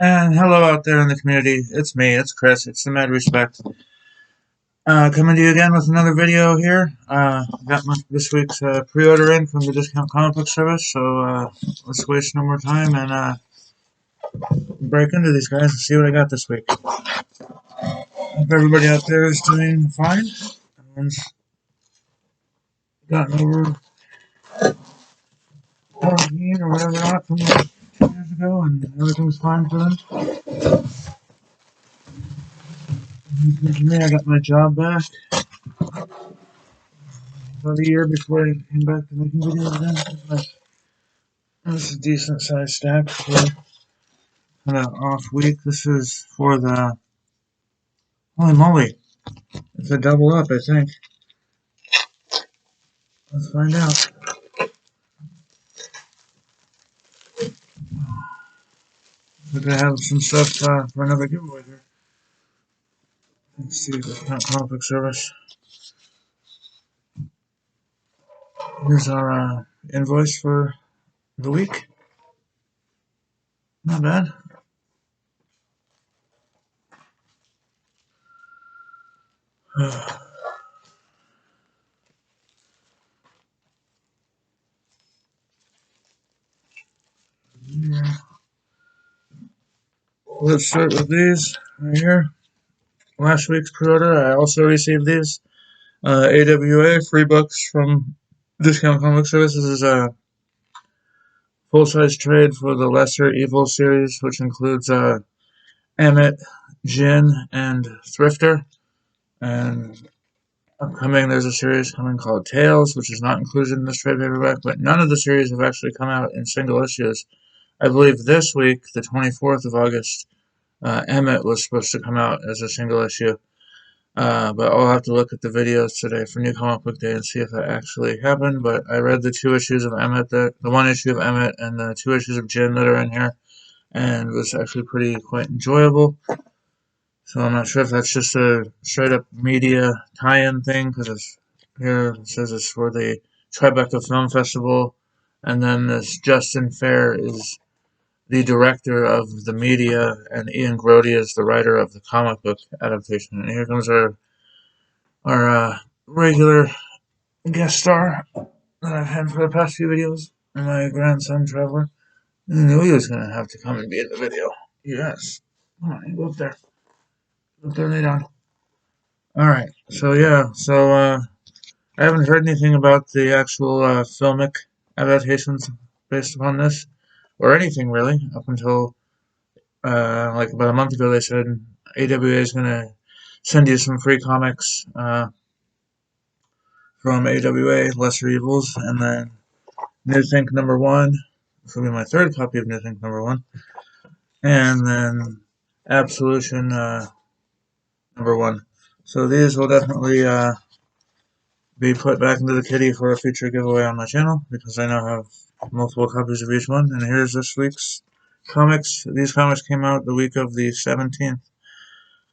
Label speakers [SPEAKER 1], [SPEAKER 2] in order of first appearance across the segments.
[SPEAKER 1] And hello out there in the community. It's me, it's Chris, it's the Mad Respect. Coming to you again with another video here. Got this week's pre-order in from the Discount Comic Book Service, so let's waste no more time and break into these guys and see what I got this week. Hope everybody out there is doing fine. Everyone's gotten over quarantine or whatever not from 2 years ago and everything's fine for them. For me, I got my job back about a year before I came back to making videos again. This is a decent sized stack for kind of off week. This is for the holy moly. It's a double up, I think. Let's find out. We're gonna have some stuff for another giveaway here. Let's see if it's not comic book service. Here's our invoice for the week. Not bad. Yeah. Let's start with these right here. Last week's pre-order, I also received these. AWA, free books from Discount Comic Service. This is a full-size trade for the Lesser Evil series, which includes Emmett, Jin, and Thrifter. And upcoming, there's a series coming called Tales, which is not included in this trade paperback, but none of the series have actually come out in single issues. I believe this week, the 24th of August, Emmett was supposed to come out as a single issue. But I'll have to look at the videos today for New Comic Book Day and see if that actually happened. But I read the 2 issues of Emmett, the 1 issue of Emmett, and the 2 issues of Jin that are in here, and it was actually quite enjoyable. So I'm not sure if that's just a straight up media tie-in thing, because here it says it's for the Tribeca Film Festival, and then this Justin Fair is the director of the media, and Ian Grody is the writer of the comic book adaptation. And here comes our regular guest star that I've had for the past few videos, my grandson Trevor. I knew he was going to have to come and be in the video. Yes. Come on, go up there. Go up there, lay down. Alright, so yeah, I haven't heard anything about the actual filmic adaptations based upon this, or anything really, up until like about a month ago they said AWA is going to send you some free comics from AWA, Lesser Evils, and then New Think #1. This will be my 3rd copy of New Think #1. And then Absolution #1. So these will definitely be put back into the kitty for a future giveaway on my channel, because I now have multiple copies of each one. And here's this week's comics. These comics came out the week of the 17th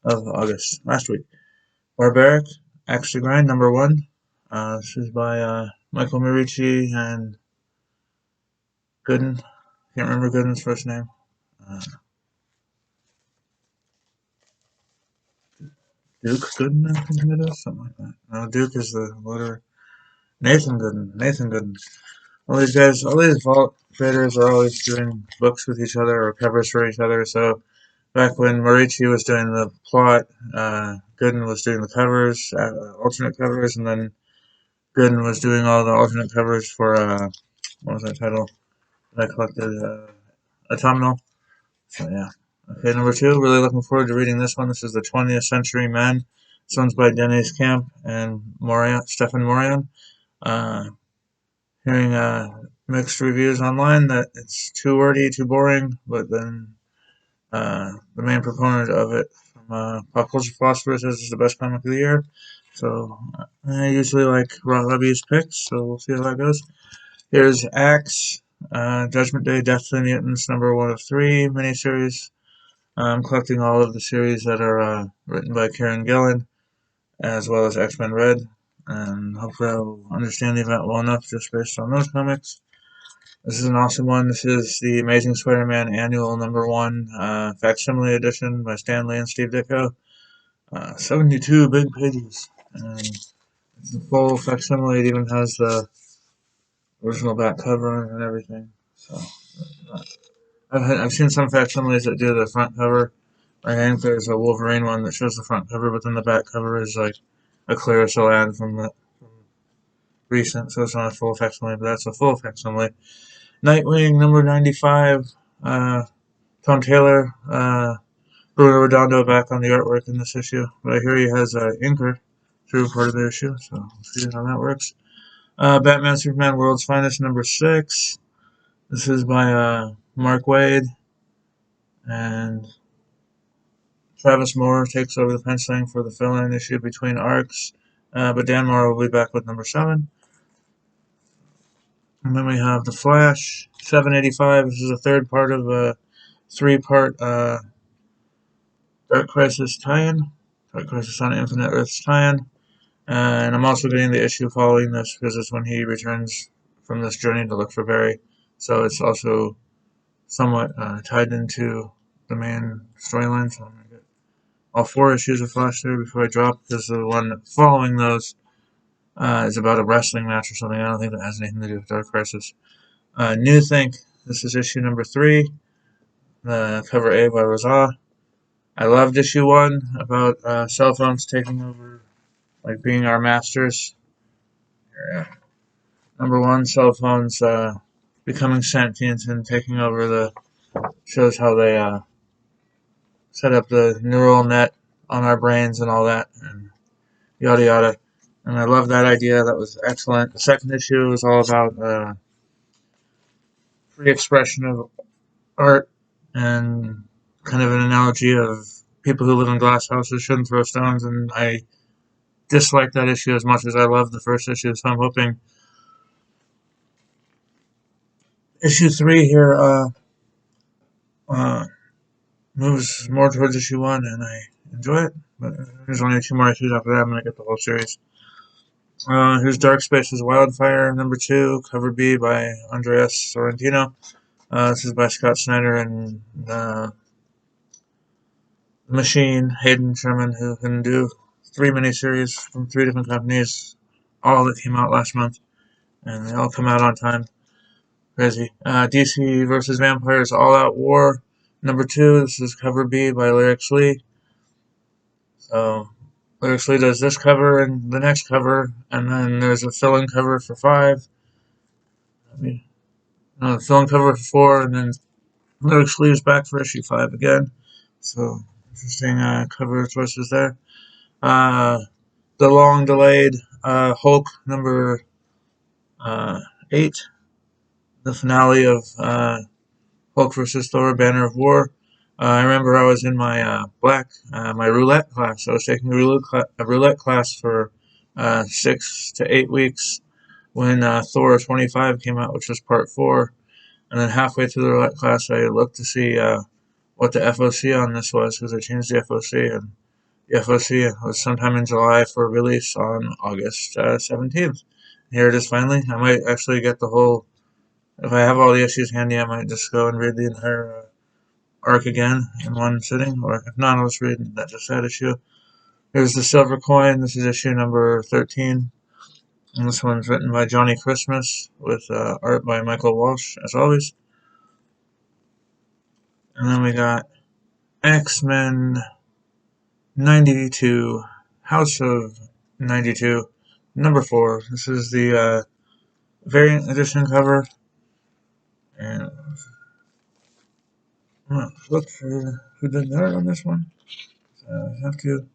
[SPEAKER 1] of August, last week. Barbaric, Axe to Grind #1. This is by Michael Mirici and Gooden. Can't remember Gooden's first name. Duke Gooden, I think it is, something like that. No, Duke is the letter. Nathan Gooden. All these guys, all these vault creators are always doing books with each other or covers for each other. So back when Morici was doing the plot, Gooden was doing the covers, alternate covers, and then Gooden was doing all the alternate covers for what was that title that I collected? Autumnal. So yeah. Okay, #2. Really looking forward to reading this one. This is the 20th Century Men. This one's by Denise Camp and Stefan Morian. Hearing mixed reviews online that it's too wordy, too boring, but then the main proponent of it from Pop Culture Philosopher says it's the best comic of the year. So I usually like Robbie's picks, so we'll see how that goes. Here's Axe, Judgment Day, Death to the Mutants, #1 of 3 miniseries. I'm collecting all of the series that are written by Kieran Gillen, as well as X-Men Red, and hopefully I'll understand the event well enough just based on those comics. This is an awesome one. This is the Amazing Spider-Man Annual #1 facsimile edition by Stan Lee and Steve Ditko. 72 big pages. And it's a full facsimile. It even has the original back cover and everything. So I've seen some facsimiles that do the front cover. I think there's a Wolverine one that shows the front cover, but then the back cover is like a clearasil ad from recent, so it's not a full facsimile, but that's a full facsimile. Nightwing #95. Tom Taylor, Bruno Redondo back on the artwork in this issue, but I hear he has inker through part of the issue, so we'll see how that works. Batman Superman World's Finest #6. This is by Mark Waid, and Travis Moore takes over the penciling for the fill-in issue between arcs, but Dan Moore will be back with #7. And then we have The Flash, 785. This is the third part of a three-part Dark Crisis tie-in. Dark Crisis on Infinite Earths tie-in. And I'm also getting the issue following this because it's when he returns from this journey to look for Barry. So it's also somewhat tied into the main storyline. So I'm going to get all 4 issues of Flash there before I drop, because the one following those is about a wrestling match or something. I don't think that has anything to do with Dark Crisis. New Think. This is issue #3. Cover A by Raza. I loved issue 1 about cell phones taking over, like being our masters. Yeah. #1, cell phones becoming sentient and taking over the, shows how they set up the neural net on our brains and all that, and yada yada. And I love that idea. That was excellent. The second issue was all about free expression of art, and kind of an analogy of people who live in glass houses shouldn't throw stones, and I dislike that issue as much as I love the first issue, so I'm hoping issue 3 here moves more towards issue 1, and I enjoy it, but there's only 2 more issues after that. I'm going to get the whole series. Here's Dark Space's Wildfire #2, cover B by Andreas Sorrentino. This is by Scott Snyder and the Machine, Hayden Sherman, who can do 3 miniseries from 3 different companies, all that came out last month, and they all come out on time. Crazy. DC vs. Vampires All Out War #2. This is cover B by Lyrics Lee. So Lyrics Lee does this cover and the next cover, and then there's a fill-in cover for 5. Fill-in cover for 4, and then Lyrics Lee is back for issue 5 again. So interesting cover choices there. The long-delayed Hulk #8. The finale of Hulk vs. Thor, Banner of War. I remember I was in my my roulette class. I was taking a roulette class for 6 to 8 weeks when Thor 25 came out, which was part 4. And then halfway through the roulette class, I looked to see what the FOC on this was, because I changed the FOC, and the FOC was sometime in July for release on August 17th. Here it is finally. I might actually get the whole. If I have all the issues handy, I might just go and read the entire arc again in one sitting, or if not, I'll just read that issue. Here's the Silver Coin. This is issue #13. And this one's written by Johnny Christmas with art by Michael Walsh, as always. And then we got X-Men 92, House of 92, #4. This is the variant edition cover. And I'm going to look for who did the art on this one. I have to.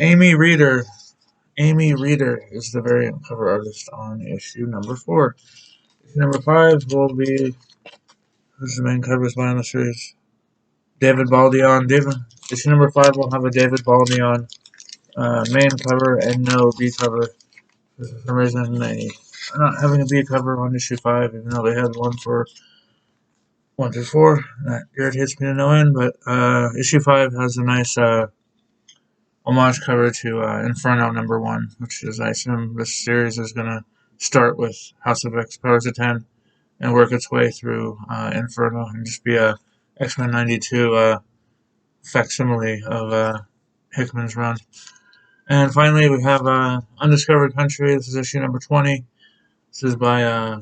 [SPEAKER 1] Amy Reeder. Amy Reeder is the variant cover artist on issue #4. Issue #5 will be, who's the main covers by on the series? David Baldeon. Issue #5 will have a David Baldeon main cover and no B cover. For some reason they are not having a B cover on issue 5, even though they had one for 1 through 4. That irritates me to no end, but issue 5 has a nice homage cover to Inferno #1, which is, I assume this series is going to start with House of X Powers of 10 and work its way through Inferno and just be a X-Men 92 facsimile of Hickman's run. And finally, we have Undiscovered Country. This is issue number 20. This is by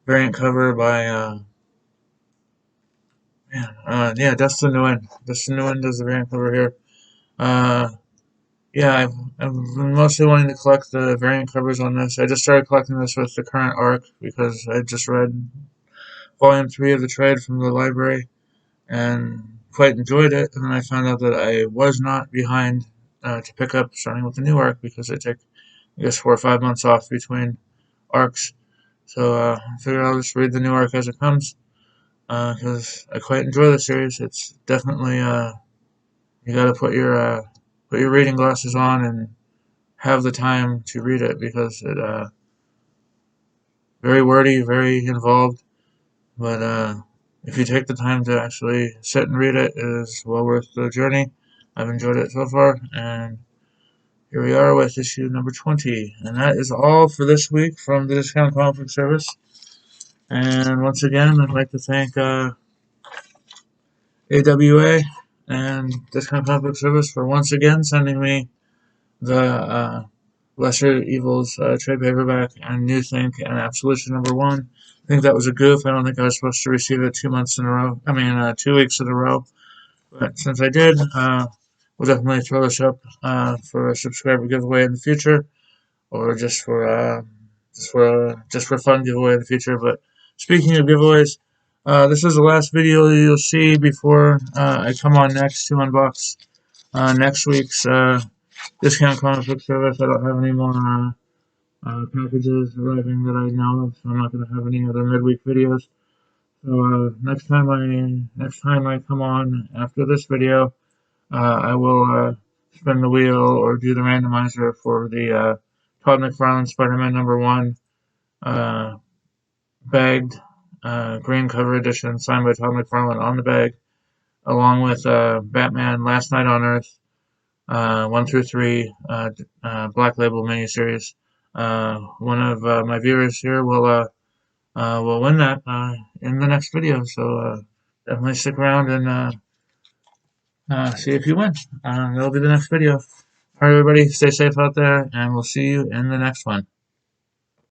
[SPEAKER 1] variant cover by Dustin Nguyen. Dustin Nguyen does the variant cover here. I've been mostly wanting to collect the variant covers on this. I just started collecting this with the current arc because I just read Volume 3 of the trade from the library and quite enjoyed it. And then I found out that I was not behind to pick up starting with the new arc because I take, I guess, 4 or 5 months off between arcs. So I figured I'll just read the new arc as it comes because I quite enjoy the series. It's definitely you got to put your reading glasses on and have the time to read it because it very wordy, very involved. But if you take the time to actually sit and read it, it is well worth the journey. I've enjoyed it so far, and here we are with issue number 20. And that is all for this week from the Discount Comic Book Service. And once again, I'd like to thank AWA and Discount Comic Book Service for once again sending me the Lesser Evils trade paperback and New Think and Absolution number 1. I think that was a goof. I don't think I was supposed to receive it 2 months in a row. 2 weeks in a row. But since I did, we'll definitely throw this up for a subscriber giveaway in the future, or just for fun giveaway in the future. But speaking of giveaways, this is the last video you'll see before I come on next to unbox next week's Discount Comic Book Service. I don't have any more packages arriving that I know of, so I'm not going to have any other midweek videos. So next time I come on after this video, I will spin the wheel or do the randomizer for the Todd McFarlane Spider-Man number 1 bagged green cover edition signed by Todd McFarlane on the bag, along with Batman Last Night on Earth 1 through 3 Black Label miniseries. One of my viewers here will win that in the next video, so definitely stick around and see if you win. That'll be the next video. Alright, everybody, stay safe out there, and we'll see you in the next one.